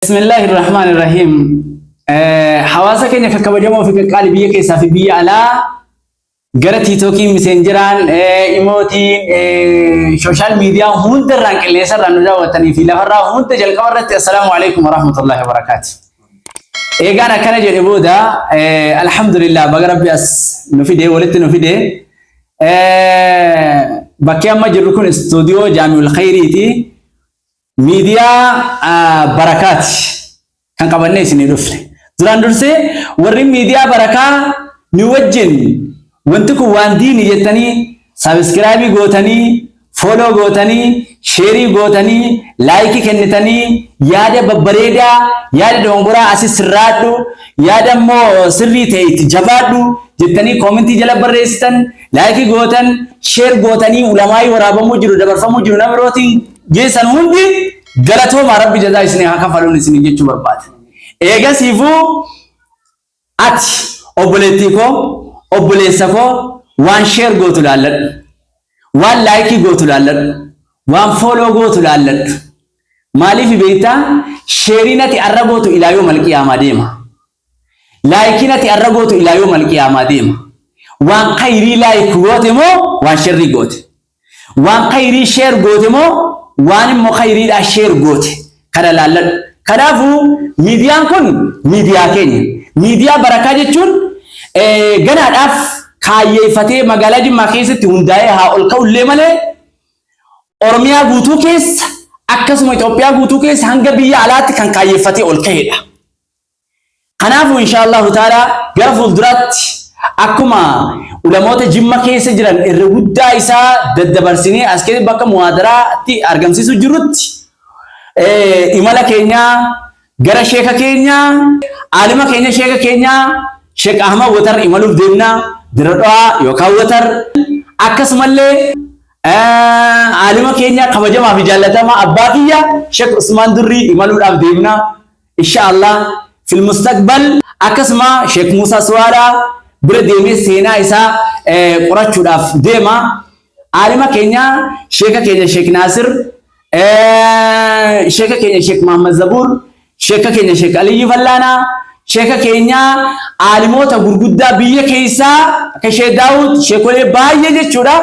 بسم الله الرحمن الرحيم. حواسا كenya kakkabajamoo fi qaqqaali biyya keessaa fi biyya alaa gara tiktookiin messengeraan imootiin social media hunda irraan qilleensa irraan nu daawwattanii fi lafarraa hunda jalqaba irratti assalaamu alaykum warahmatullahi wabarakatuh. Eegaan akkana jedhe booda alhamdulillah baga rabbi as nu fide walitti nu fide bakki amma jirru kun studio Jaamiul Khayriiti. Media barakat kan qabanne isinii dhufne duraan dursee warri media barakaa ni wajjin wanti kun waan diini jettanii subscribe gootanii follow gootanii share gootanii like kennitanii yaada babbareedaa yaada dongoraa asis sirraadhu yaada immoo sirrii ta'e itti jabaadhu jettanii comment jala barreessitan like gootan share gootanii ulamaai waraabamuu jiru dabarfamuu jiru namirootiin geessan hundi galatooma rabbi jazaa isin haa kafaluun isin jechuu barbaada. Eegasiifuu ati obboleettii koo obboleessa koo waan share gootu laalladhu waan like gootu laalladhu waan follow gootu laalladhu maaliif beektaa sharein ati arra gootu ilaa yoo malqiyaamaa deema like ati arra gootu ilaa yoo malqiyaamaa deema waan khayrii like goote moo waan sharrii goote waan khayrii share goote moo waan immoo khayriidha share goote kana laalladhu. Kanaafuu miidiyaan kun miidiyaa keenya miidiyaa barakaa jechuun ganaadhaaf kaayyeeffatee magaalaa Jimmaa keessatti hundaa'ee haa ol ka'ullee malee Oromiyaa guutuu keessa akkasuma Itoophiyaa guutuu keessa hanga biyya alaatti kan kaayyeeffatee ol ka'edha. Kanaafuu inshaallahu ta'ala gara fuulduraatti akkuma ulamoota Jimma keessa jiran irra guddaa isaa daddabarsinee as keessatti bakka muhaadaraatti argamsiisu jirutti imala keenya gara sheeka keenya alima keenya sheeka keenya Sheek Ahmad Watar imaluuf deemna Diradhaa yookaan Watar akkasumallee alima keenya kabajamaa fi jaallatamaa abbaa kiyya Sheek Usmaan Durrii imaluudhaaf deemna inshaallah fil mustaqbal akkasuma Sheek Muusaa Suwaaraa bira deemee seenaa isaa qorachuudhaaf deema. Alima keenya sheeka keenya Sheek Naasir sheeka keenya Sheek Muhammad Zabuur sheeka keenya Sheek Aliyyi Fallaanaa sheeka keenya alimoota gurguddaa biyya keessaa akka Sheek Daawud sheekolee baay'ee jechuudha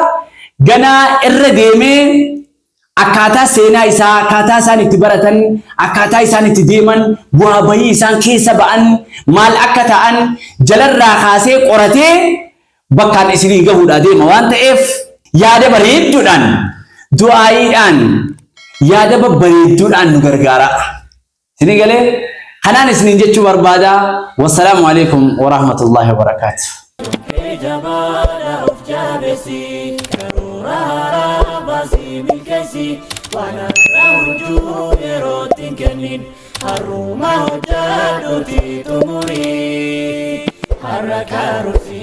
ganaa irra deemee akkaataa seenaa isaa akkaataa isaan itti baratan akkaataa isaan itti deeman bu'aa bahii isaan keessa ba'an maal akka ta'an jalarraa kaasee qoratee bakkaan isinii gahuudha deema waan ta'eef yaada bareedduudhaan du'aayiidhaan yaada babbareedduudhaan nu gargaara. Isinii galee kanaan isiniin jechuu barbaada. Wassalaamu alaykum wa rahmatullahi wa barakatuh. Wana rahuju erotin kenin haruma hojadu ti tumuri harakarusi